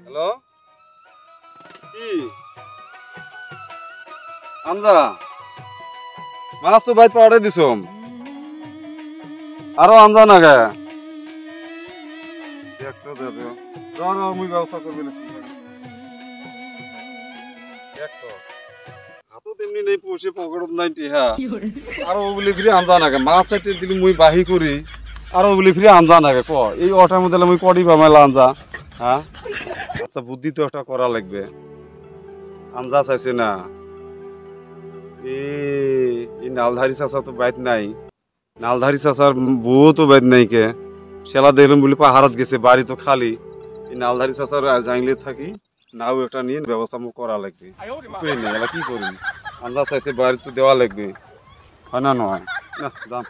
Hello, কি আমজা মাছ তো ভাই পাড়ে দিছম, আরো আমজা না গে একটা দেবে মুই ব্যবস্থা করবি না। হাতও তেমনি নেই, পয়সে পকেটত নাই টিহা, আরো ওগুলি ফিরে আমজা নাগে মাছ চাইতে দিলি মুই বাহি করি, আরো ওগুলি ফিরে আমজা নাগে ক এই অটার মধ্যে মুই করি বা মেলা আমজা। হ্যাঁ আচ্ছা, বুদ্ধি তো একটা করা লাগবে। আমজা চাইছে না এই নালধারী চাচা তো বাইত নাই, নালধারী চাচার বউ তো বাইত নাই কে সেলা দেখলাম বলে পাহাড়ত গেছে, বাড়ি তো খালি। এই নালধারী চাচার জাইলে থাকি নাও একটা নিয়ে ব্যবস্থা মুখ করা লাগবে। কি করি, আমজা চাইছে বাড়ি তো দেওয়া লাগবে, হয় না নয় না দাম।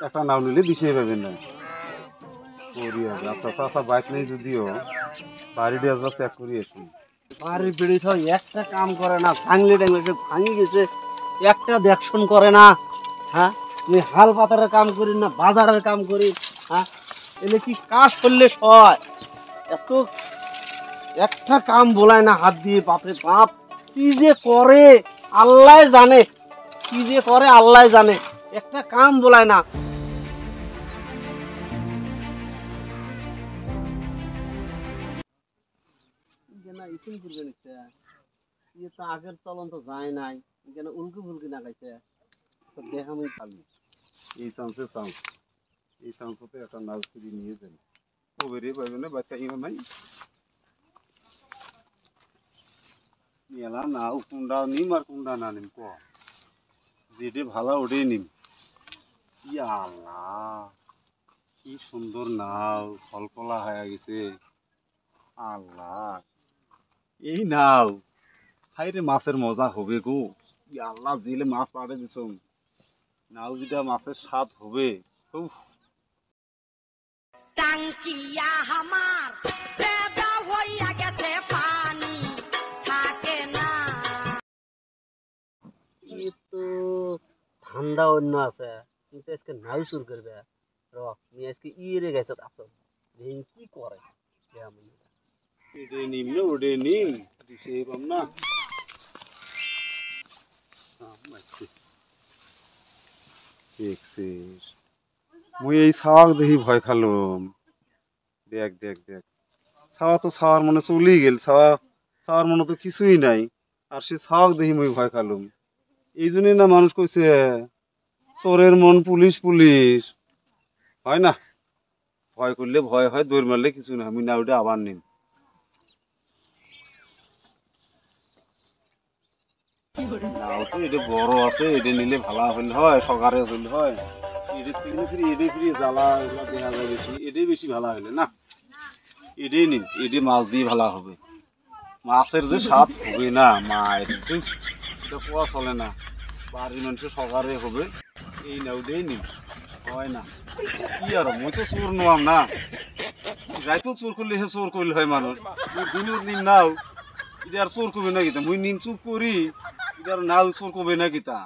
একটা নাও নিলে দিশে পাবেন না। আচ্ছা চাচা বাইক নেই যদিও বাড়ি দিয়ে আসবা চেক করি আসুন। বাড়ির বেড়ে একটা কাম করে না, ভাঙলে টাঙলে ভাঙি গেছে, একটা দেখশন করে না। হ্যাঁ তুমি হাল পাতারের কাম করি না বাজারের কাম করি, হ্যাঁ এলে কি কাজ করলে সয় এত একটা কাম বলায় না হাত দিয়ে। বাপরে বাপ কি যে করে আল্লাহ জানে, কি যে করে আল্লাহ জানে, একটা কাম বলায় না। আগের চলন তো যায় নাই, কেন উল্কি ফুলকি না গাইছে দেখা আমি খালি এই চান্সে চান্স, এই চান্সতে একটা নাচ করে নিয়ে যান কবেরে পাইবে না বাচ্চা ইহ নাই মেলা নাও কুন্ডা নিম আর কুন্ডা না নিম ক যেটে ভালো ওটাই নিম। আল্লাহ কি সুন্দর নাও ফলফলা হয়ে গেছে। আল্লাহ এই নাও হাইরে মাছের মজা হবে গো। আল্লাহ জিলে মাছ পাড়ে দিছ নাও যেটা মাছের স্বাদ হবে। টাঙ্কিয়া হামার চেদা হইয়া গেছে পানি থাকে না। তো ঠান্ডা অন্য আছে কিন্তু আজকে নাও শুরু করবে তুমি আজকে ইয়ে গেছো আসো কি করে এডে নিম না ওডে নিম দিশে পাম না। মুই এই শাক দেখি ভয় খালুম। দেখ দেখ দেখ ছাওয়া তো ছাওয়ার মনে চলি গেল, ছাওয়ার মনে তো কিছুই নাই, আর সে শাক দেখি মুই ভয় খালুম। এই জন্যই না মানুষ কইছে চোরের মন পুলিশ পুলিশ হয় না। ভয় করলে ভয় হয়, দৌড় মারলে কিছু না। মুই না ওটা আবার নিম। নাও তো এটা বড় আছে, এটা নিলে ভালো হইলে হয়, সকারে হইলে হয়। এডে থেকে ফিরে এডে ফিরে জ্বালা এগুলা দেখা যায় বেশি, এডেই বেশি ভালো হইলে না। এডেই নিন, এডে মাছ দিয়ে ভালো হবে। মাছের যে স্বাদ হবে না মায়ের এটা কোয়া চলে না। বাড়ির মানুষের সকারে হবে এই নাও দিয়ে নিন হয় না। কি আর মুই তো চোর নোয়াম না, রাইতো চোর করলে হে চোর করলে হয় মানুষ। দিনের নিম নাও এটা আর চোর করবে না কিতা, মুই নিম চুপ করি এটা আর নাও চোর করবে না কিতা।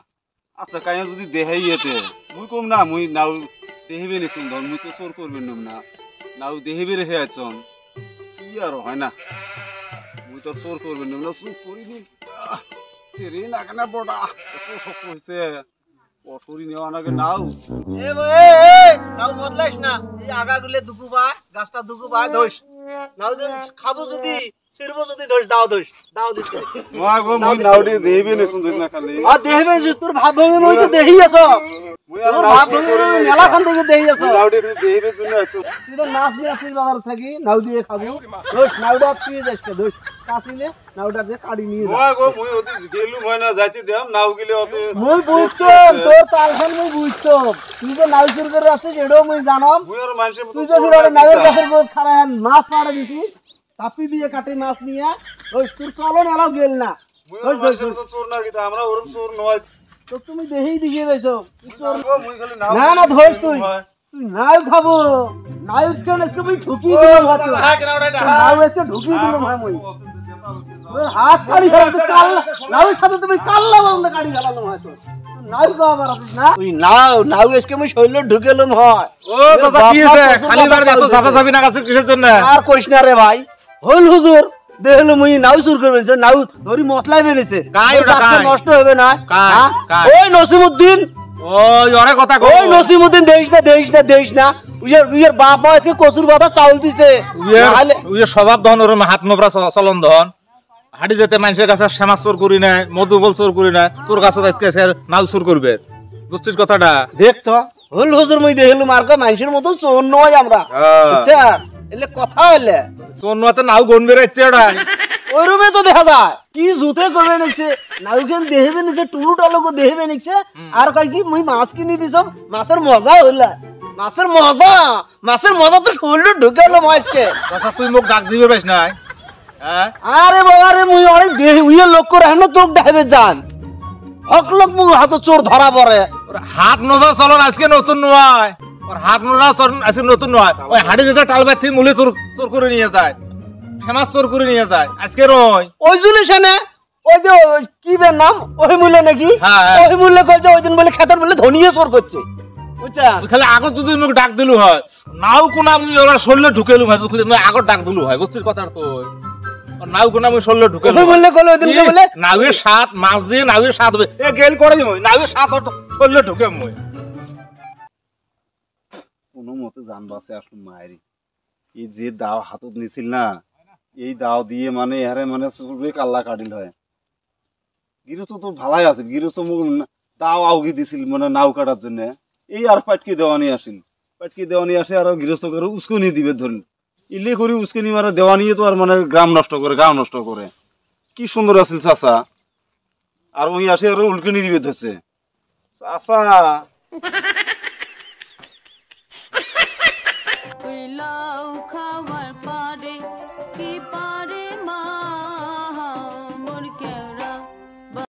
আচ্ছা কাইয়া যদি দেহাই এতে মুই কম না, মুই নাও দেহিবে নি সুন্দর, মুই তো চোর করবেন না, নাও দেহিবে রেখে আছন। কি আর হয় না, মুই তো চোর করবেন না, চুপ করিনি তেরে না কেন বড়া এত শক্ত হয়েছে পটরি নেওয়া নাকি নাও। নাও বদলাইস না, এই আগাগুলে দুকু বাই গাছটা দুকু বাই ধইস নাও যে খাবো যদি ছিড়বো যদি দোষ দাও দিচ্ছে মা গো মুই নাউডি দেইবে না সুন্দর না খালি আর দেখবে যে তোর ভাব ভাঙে মই তো দেখি আছো মুই আর তোর নাও ভাব ভাঙে মেলা খান থেকে দেখি আছো নাউডি দেইবে জন্য আছো তুই তো নাচ নিয়ে আসিস বাজার থাকি নাউ দিয়ে খাবি দোষ নাউডা তুই যাচ্ছে দোষ কাছিলে নাউডা দিয়ে কাড়ি নিয়ে যা মা গো মুই ওদি গেলু মই না যাইতে দেম নাও গিলে ওতে মই বুঝছো তোর তালখান মই বুঝছো তুই তো নাউ শুরু করে আসছিস এটাও মই জানাম মুই আর মানুষের মতো তুই তো ফির নাউয়ের কাছে গোছ খারা মাছ মারা দিছিস তাপি দিয়ে কাটে মাছ নিয়ে ওই তোর চলন এলাও গেল না মুই আর মানুষের মতো চোর না কিন্তু আমরা ওরকম চোর নয় তো তুমি দেখেই দেখিয়ে রয়েছো গো মুই খালি নাও না না ধোস তুই নায়ক খাবো নায়ক কেন আজকে মই ঢুকিয়ে দিলাম হাতে নাও আজকে ঢুকিয়ে দিলাম ভাই মই ওই হাত কাড়ি ফেলতে কাল নাওয়ের সাথে তুমি কাল্লা বন্ধ কাড়ি ফেলালাম হয়তো নায়ক আবার আসিস না তুই নাও আজকে মই শৈল ঢুকেলাম হয় ও চাচা কি হইছে খালি বার এত ঝাপাঝাপি না কাছে কিসের জন্য আর কইস না রে ভাই হল হুজুর দেখলো মুই নাও চুর করবেন নাও ধরি মতলাই বেলেছে কাই ওটা কাই? নষ্ট হবে না কাই? হ্যাঁ? কাই? ওই নসিমউদ্দিন ওই অনেক কথা কই ওই নসিমউদ্দিন দেখিস না উইয়ের বাপ মা আজকে কচুর বাতা চাউল দিছে নাহলে উইয়ের স্বভাব দহন ওর হাত নোবরা চলন দহন হাঁটি যেতে মানুষের কাছে শ্যামা চোর করি না মধু বল চোর করি না তোর কাছে আজকে সে নাও চোর করবে বুঝছিস কথাটা দেখতো হল হুজুর মুই দেখলুম আর কো মানুষের মতো চোর নয় আমরা আচ্ছা এলে কথা হইলে চোর নোয়াতে নাও গন বেড়াচ্ছে ওটা ওই রুমে তো দেখা যায় কি জুতে করবে নিছে নাউকেন দেহবে নিছে টুলু টালুকো দেহবে নিছে আর কয় কি মুই মাছ কিনে দিছ মাছের মজা হইলা মাছের মজা তো শরীরে ঢুকে এলো আজকে চাচা তুই মোক ডাক দিবে পাইস নাই হ্যাঁ আরে বাবা রে মুই অনেক দেহ উইয়ে লোক করে হেন তোক ডাইবে যান হক লোক মুই হাতে চোর ধরা পড়ে ওর হাত নোভা চলন আজকে নতুন নয় ওর হাত নোভা চলন আজকে নতুন নয় ওই হাঁটি যেতে টালবার থেকে মুলে চোর চোর করে নিয়ে যায় ফেমাস চোর করে নিয়ে যায় আজকে রয় ওই জুলিশনে ওই যে কি বের নাম ওই মূল্য নাকি হ্যাঁ। ওই মূল্য কই যে ওই দিন বলে খেতার বলে ধনিয়ে চোর করছে বুঝছা খালি আগত যদি মোক ডাক দিলু হয় নাও কোনা আমি ওরা শরীরে ঢুকেলু হয় খালি আগত ডাক দিলু হয় বুঝছিস কথার তো নাও কোনা আমি শরীরে ঢুকেলু ওই মূল্য কইলো ওই দিন বলে নাওয়ের সাত মাছ দিয়ে নাওয়ের সাত হবে এ গেল করে মই নাওয়ের সাত শরীরে ঢুকে মই কোনো মতে জান বাঁচে আসুন মায়েরই এই যে দাও হাতত নিছিল না এই দাও দিয়ে মানে এহারে মানে চুরবে কাল্লা কাটিল হয় গিরস্ত তো ভালাই আছে গিরস্ত মোক দাও আউগি দিছিল মানে নাও কাটার জন্য এই আর পাটকি দেওয়ানি আসিল পাটকি দেওয়ানি আসে আর গৃহস্থ করে উস্কনি দিবে ধরুন ইলে করি উস্কনি মারে দেওয়ানিয়ে তো আর মানে গ্রাম নষ্ট করে গাঁও নষ্ট করে কি সুন্দর আছিল চাচা আর ওই আসে আর উল্কনি দিবে ধরছে চাচা